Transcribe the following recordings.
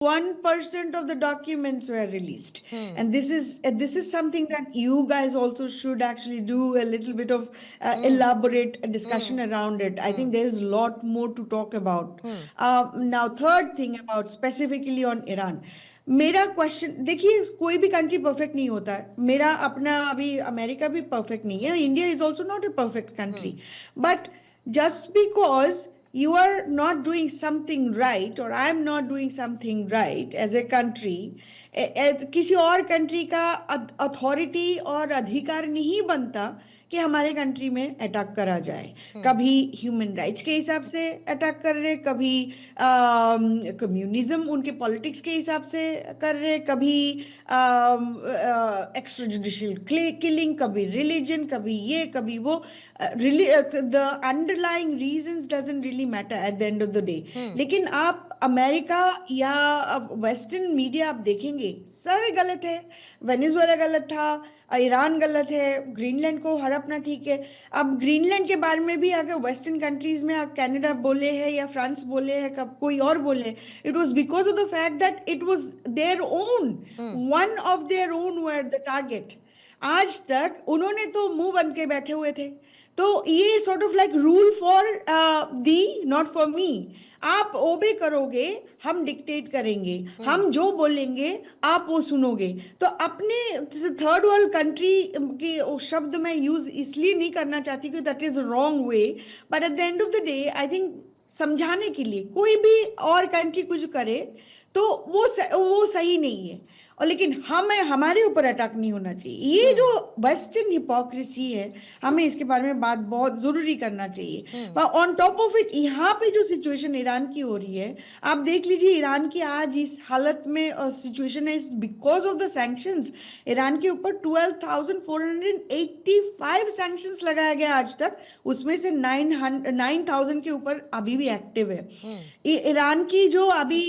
1% of the documents were released. And this is something that you guys also should actually do a little bit of elaborate discussion around it. I think there's a lot more to talk about. Now, third thing about specifically on Iran. मेरा question देखिए, कोई भी country perfect नहीं होता है. मेरा अपना अभी अमेरिका भी परफेक्ट नहीं है. India is also not a perfect country. But just because you are not doing something right or I'm not doing something right as a country, किसी और कंट्री का अथॉरिटी और अधिकार नहीं बनता कि हमारे कंट्री में अटैक करा जाए. कभी ह्यूमन राइट्स के हिसाब से अटैक कर रहे, कभी कम्युनिज्म उनके पॉलिटिक्स के हिसाब से कर रहे, कभी एक्स्ट्रा जुडिशियल किलिंग, कभी रिलीजन, कभी ये कभी वो. The underlying reasons doesn't really matter at the end of the day. लेकिन आप अमेरिका या वेस्टर्न मीडिया आप देखेंगे, सारे गलत है. वेनेजुएला गलत था, ईरान गलत है, ग्रीनलैंड को हड़पना ठीक है. अब ग्रीनलैंड के बारे में भी अगर वेस्टर्न कंट्रीज में आप कनाडा बोले हैं या फ्रांस बोले हैं, कब कोई और बोले, it was because of the fact that it was their own, one of their own were the target. आज तक उन्होंने तो मुंह बंद के बैठे हुए थे. तो ये sort of like rule for the, not for me. आप ओबे करोगे, हम डिक्टेट करेंगे, हम जो बोलेंगे आप वो सुनोगे. तो अपने थर्ड वर्ल्ड कंट्री की शब्द मैं यूज इसलिए नहीं करना चाहती कि that is wrong way, but at the end of the day I think समझाने के लिए कोई भी और कंट्री कुछ करे तो वो सही नहीं है. और लेकिन हमारे ऊपर अटैक नहीं होना चाहिए. ये जो वेस्टर्न हिपोक्रेसी है, हमें इसके बारे में बात बहुत जरूरी करना चाहिए. ऑन टॉप ऑफ इट, यहाँ पे जो सिचुएशन ईरान की हो रही है, आप देख लीजिए ईरान की आज इस हालत में सिचुएशन है because of the sanctions. Iran के ऊपर 12,485 सैंक्शंस लगाया गया आज तक, उसमें से 9,000 के ऊपर अभी भी एक्टिव है. ईरान की जो अभी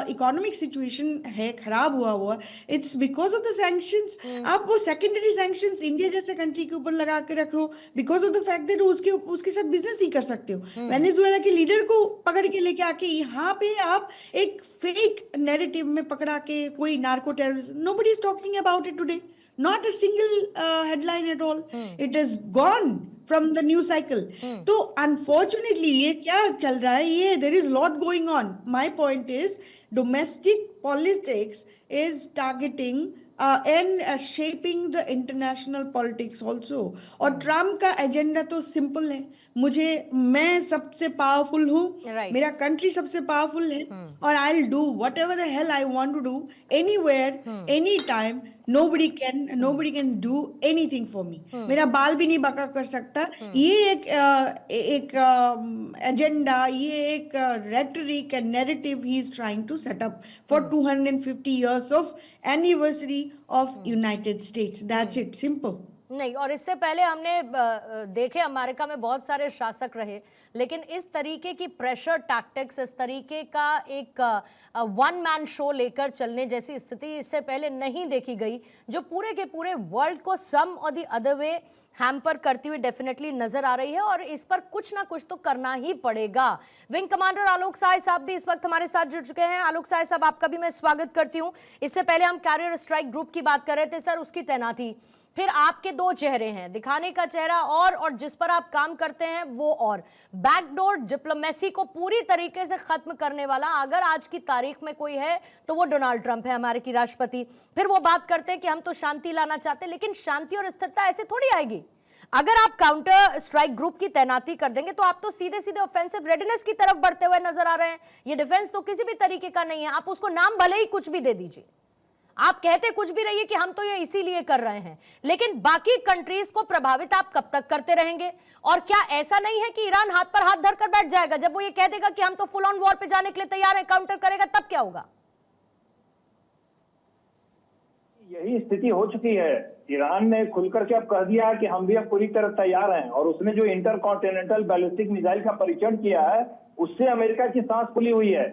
इकोनॉमिक सिचुएशन है, खराब हुआ, it's because of the sanctions. आप वो सेकेंडरी सैंक्शंस इंडिया जैसे कंट्री के ऊपर लगा के रखो because of the fact that उसके साथ बिजनेस नहीं कर सकते हो. वेनेजुएला के लीडर को पकड़ के लेके आके यहाँ पे आप एक फेक नैरेटिव में पकड़ा के कोई narco terrorist, nobody is talking about it today. Not a single headline at all. It is gone from the news cycle. तो unfortunately ये क्या चल रहा है, ये there is lot going on. My point is domestic politics is targeting and shaping the international politics also. और Trump का agenda तो सिंपल है, मैं सबसे पावरफुल हूँ, मेरा कंट्री सबसे पावरफुल है, और I will do whatever the hell I want to do anywhere any time. nobody can do anything for me. मेरा बाल भी नहीं बका कर सकता. ये एक एजेंडा, ये एक रेटरिक एंड नैरेटिव ही is trying to set up for 250 years of anniversary of United States. That's it, simple. नहीं, और इससे पहले हमने देखे अमेरिका में बहुत सारे शासक रहे, लेकिन इस तरीके की प्रेशर टैक्टिक्स, इस तरीके का एक वन मैन शो लेकर चलने जैसी स्थिति इससे पहले नहीं देखी गई, जो पूरे के पूरे वर्ल्ड को सम और द अदर वे हैम्पर करती हुई डेफिनेटली नजर आ रही है. और इस पर कुछ ना कुछ तो करना ही पड़ेगा. विंग कमांडर आलोक साय साहब भी इस वक्त हमारे साथ जुड़ चुके हैं. आलोक साय साहब, आपका भी मैं स्वागत करती हूँ. इससे पहले हम कैरियर स्ट्राइक ग्रुप की बात कर रहे थे सर, उसकी तैनाती, फिर आपके दो चेहरे हैं, दिखाने का चेहरा और जिस पर आप काम करते हैं वो और. बैकडोर डिप्लोमेसी को पूरी तरीके से खत्म करने वाला अगर आज की तारीख में कोई है तो वो डोनाल्ड ट्रंप है, अमेरिकी राष्ट्रपति. फिर वो बात करते हैं कि हम तो शांति लाना चाहते हैं, लेकिन शांति और स्थिरता ऐसे थोड़ी आएगी. अगर आप काउंटर स्ट्राइक ग्रुप की तैनाती कर देंगे तो आप तो सीधे सीधे ऑफेंसिव रेडीनेस की तरफ बढ़ते हुए नजर आ रहे हैं. ये डिफेंस तो किसी भी तरीके का नहीं है. आप उसको नाम भले ही कुछ भी दे दीजिए, आप कहते कुछ भी रहिए कि हम तो ये इसीलिए कर रहे हैं, लेकिन बाकी कंट्रीज को प्रभावित आप कब तक करते रहेंगे? और क्या ऐसा नहीं है कि ईरान हाथ पर हाथ धरकर बैठ जाएगा जब वो ये कह देगा कि हम तो फुल ऑन वॉर पे जाने के लिए तैयार हैं, काउंटर करेगा, तब क्या होगा? यही स्थिति हो चुकी है. ईरान ने खुलकर के अब कह दिया है कि हम भी अब पूरी तरह तैयार हैं, और उसने जो इंटरकॉन्टिनेंटल बैलिस्टिक मिसाइल का परीक्षण किया है उससे अमेरिका की सांस खुली हुई है.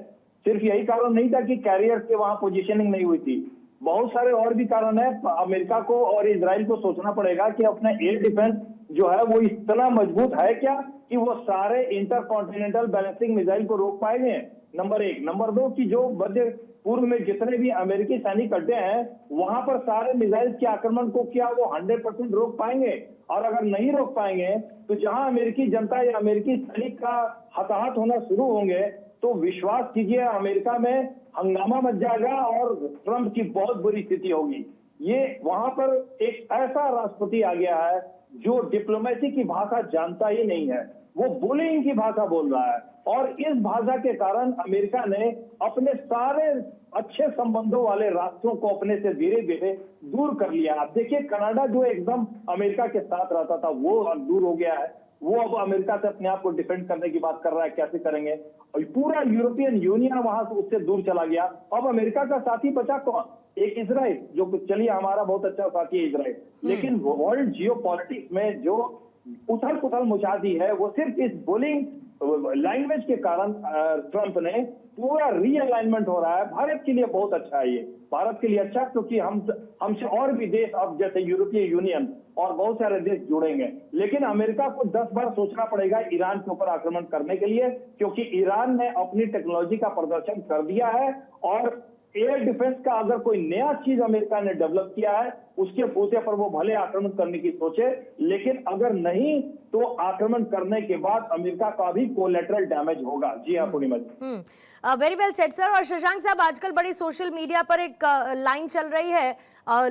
सिर्फ यही कारण नहीं था कि कैरियर के वहां पोजीशनिंग नहीं हुई थी, बहुत सारे और भी कारण है. अमेरिका को और इजराइल को सोचना पड़ेगा कि अपना एयर डिफेंस जो है वो इतना मजबूत है क्या कि वो सारे इंटरकॉन्टिनेंटल बैलिस्टिक मिसाइल को रोक पाएंगे, नंबर एक. नंबर दो, कि जो मध्य पूर्व में जितने भी अमेरिकी सैनिक अड्डे हैं वहां पर सारे मिसाइल के आक्रमण को क्या वो 100% रोक पाएंगे? और अगर नहीं रोक पाएंगे तो जहां अमेरिकी जनता या अमेरिकी सैनिक का हताहत होना शुरू होंगे तो विश्वास कीजिए अमेरिका में हंगामा मच जाएगा और ट्रंप की बहुत बुरी स्थिति होगी। ये वहां पर एक ऐसा राष्ट्रपति आ गया है जो डिप्लोमेसी की भाषा जानता ही नहीं है, वो बुलिंग की भाषा बोल रहा है और इस भाषा के कारण अमेरिका ने अपने सारे अच्छे संबंधों वाले राष्ट्रों को अपने से धीरे धीरे दूर कर लिया। आप देखिए कनाडा जो एकदम अमेरिका के साथ रहता था वो अब दूर हो गया है, वो अब अमेरिका से अपने आप को डिफेंड करने की बात कर रहा है, कैसे करेंगे। और पूरा यूरोपियन यूनियन वहां से उससे दूर चला गया। अब अमेरिका का साथी बचा कौन? एक इजराइल, जो चलिए हमारा बहुत अच्छा साथी है इजराइल, लेकिन वर्ल्ड जियो पॉलिटिक्स में जो उथल पुथल मचा दी है वो सिर्फ इस बुलिंग लैंग्वेज के कारण ट्रंप ने पूरा रीअलाइनमेंट हो रहा है। भारत के लिए बहुत अच्छा है ये, भारत के लिए अच्छा क्योंकि हमसे और भी देश अब जैसे यूरोपीय यूनियन और बहुत सारे देश जुड़ेंगे, लेकिन अमेरिका को 10 बार सोचना पड़ेगा ईरान के ऊपर आक्रमण करने के लिए, क्योंकि ईरान ने अपनी टेक्नोलॉजी का प्रदर्शन कर दिया है और एयर डिफेंस का अगर कोई नया चीज अमेरिका ने डेवलप किया है उसके बूते पर वो भले आक्रमण करने की सोचे, लेकिन अगर नहीं तो आक्रमण करने के बाद अमेरिका का भी कोलेटरल डैमेज होगा। जी हाँ पूर्णिमा जी, वेरी वेल सेड सर। और शशांक साहब, आजकल बड़ी सोशल मीडिया पर एक लाइन चल रही है,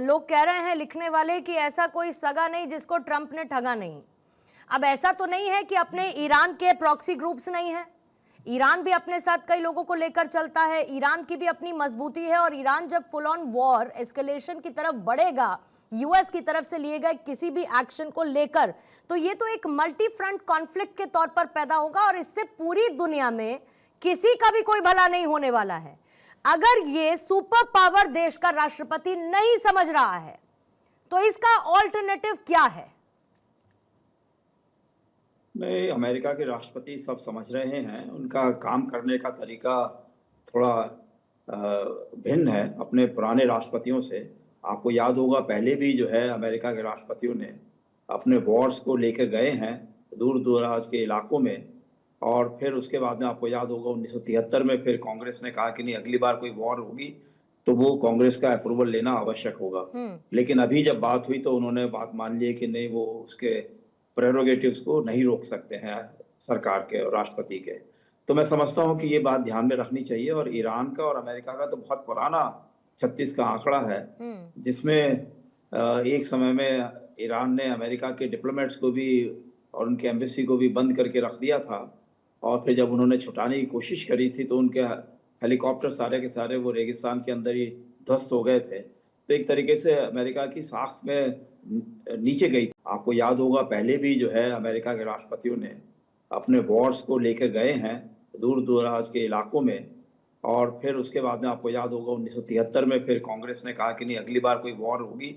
लोग कह रहे हैं लिखने वाले कि ऐसा कोई सगा नहीं जिसको ट्रंप ने ठगा नहीं। अब ऐसा तो नहीं है कि अपने ईरान के प्रॉक्सी ग्रुप्स नहीं है, ईरान भी अपने साथ कई लोगों को लेकर चलता है, ईरान की भी अपनी मजबूती है और ईरान जब फुल ऑन वॉर एस्केलेशन की तरफ बढ़ेगा यूएस की तरफ से लिए गए किसी भी एक्शन को लेकर, तो ये तो एक मल्टी फ्रंट कॉन्फ्लिक्ट के तौर पर पैदा होगा और इससे पूरी दुनिया में किसी का भी कोई भला नहीं होने वाला है। अगर ये सुपर पावर देश का राष्ट्रपति नहीं समझ रहा है तो इसका ऑल्टरनेटिव क्या है? नहीं, अमेरिका के राष्ट्रपति सब समझ रहे हैं, उनका काम करने का तरीका थोड़ा भिन्न है अपने पुराने राष्ट्रपतियों से। आपको याद होगा पहले भी जो है अमेरिका के राष्ट्रपतियों ने अपने वॉर्स को लेकर गए हैं दूर दराज के इलाकों में, और फिर उसके बाद में आपको याद होगा 1973 में फिर कांग्रेस ने कहा कि नहीं, अगली बार कोई वॉर होगी तो वो कांग्रेस का अप्रूवल लेना आवश्यक होगा। लेकिन अभी जब बात हुई तो उन्होंने बात मान ली कि नहीं, वो उसके प्रेरोगेटिव्स को नहीं रोक सकते हैं सरकार के और राष्ट्रपति के। तो मैं समझता हूं कि ये बात ध्यान में रखनी चाहिए। और ईरान का और अमेरिका का तो बहुत पुराना 36 का आंकड़ा है, जिसमें एक समय में ईरान ने अमेरिका के डिप्लोमेट्स को भी और उनके एम्बेसी को भी बंद करके रख दिया था, और फिर जब उन्होंने छुटाने की कोशिश करी थी तो उनके हेलीकॉप्टर सारे के सारे वो रेगिस्तान के अंदर ही ध्वस्त हो गए थे। तो एक तरीके से अमेरिका की साख में नीचे गई। आपको याद होगा पहले भी जो है अमेरिका के राष्ट्रपतियों ने अपने वॉर्स को लेकर गए हैं दूर दराज के इलाकों में, और फिर उसके बाद में आपको याद होगा 1973 में फिर कांग्रेस ने कहा कि नहीं, अगली बार कोई वॉर होगी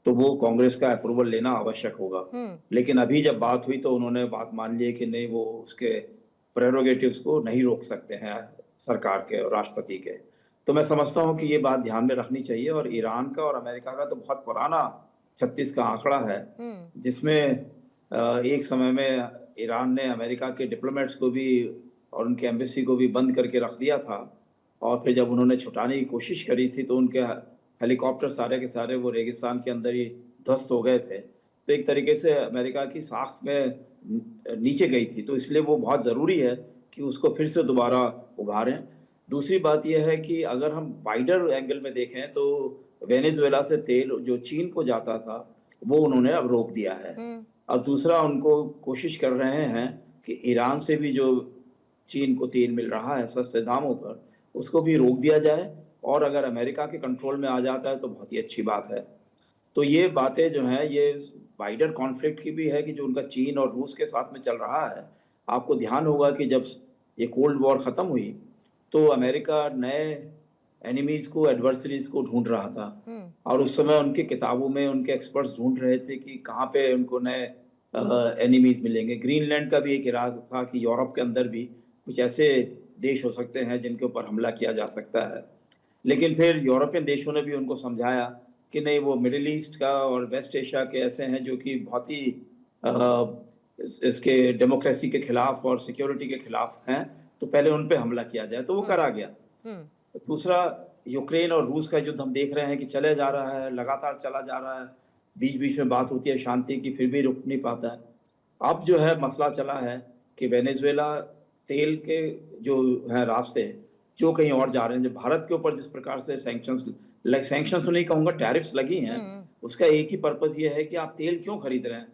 तो वो कांग्रेस का अप्रूवल लेना आवश्यक होगा। लेकिन अभी जब बात हुई तो उन्होंने बात मान ली कि नहीं, वो उसके प्रेरोगेटिव्स को नहीं रोक सकते हैं सरकार के और राष्ट्रपति के। तो मैं समझता हूं कि ये बात ध्यान में रखनी चाहिए। और ईरान का और अमेरिका का तो बहुत पुराना 36 का आंकड़ा है, जिसमें एक समय में ईरान ने अमेरिका के डिप्लोमेट्स को भी और उनके एम्बेसी को भी बंद करके रख दिया था, और फिर जब उन्होंने छुटाने की कोशिश करी थी तो उनके हेलीकॉप्टर सारे के सारे वो रेगिस्तान के अंदर ही ध्वस्त हो गए थे। तो एक तरीके से अमेरिका की साख में नीचे गई थी, तो इसलिए वो बहुत ज़रूरी है कि उसको फिर से दोबारा उभारें। दूसरी बात यह है कि अगर हम वाइडर एंगल में देखें तो वेनेजुएला से तेल जो चीन को जाता था वो उन्होंने अब रोक दिया है। अब दूसरा उनको कोशिश कर रहे हैं कि ईरान से भी जो चीन को तेल मिल रहा है सस्ते दामों पर, उसको भी रोक दिया जाए, और अगर अमेरिका के कंट्रोल में आ जाता है तो बहुत ही अच्छी बात है। तो ये बातें जो हैं ये वाइडर कॉन्फ्लिक्ट की भी है कि जो उनका चीन और रूस के साथ में चल रहा है। आपको ध्यान होगा कि जब ये कोल्ड वॉर ख़त्म हुई तो अमेरिका नए एनिमीज़ को, एडवर्सरीज को ढूंढ रहा था, और उस समय उनकी किताबों में उनके एक्सपर्ट्स ढूंढ रहे थे कि कहाँ पे उनको नए एनिमीज़ मिलेंगे। ग्रीनलैंड का भी एक इरादा था कि यूरोप के अंदर भी कुछ ऐसे देश हो सकते हैं जिनके ऊपर हमला किया जा सकता है। लेकिन फिर यूरोपियन देशों ने भी उनको समझाया कि नहीं, वो मिडिल ईस्ट का और वेस्ट एशिया के ऐसे हैं जो कि बहुत ही इसके डेमोक्रेसी के खिलाफ और सिक्योरिटी के खिलाफ हैं, तो पहले उन पे हमला किया जाए, तो वो करा गया। दूसरा यूक्रेन और रूस का युद्ध हम देख रहे हैं कि चले जा रहा है, लगातार चला जा रहा है, बीच बीच में बात होती है शांति की, फिर भी रुक नहीं पाता है। अब जो है मसला चला है कि वेनेजुएला तेल के जो है रास्ते जो कहीं और जा रहे हैं, जो भारत के ऊपर जिस प्रकार से सैंक्शंस तो नहीं कहूँगा, टैरिफ्स लगी हैं, उसका एक ही पर्पज़ ये है कि आप तेल क्यों खरीद रहे हैं।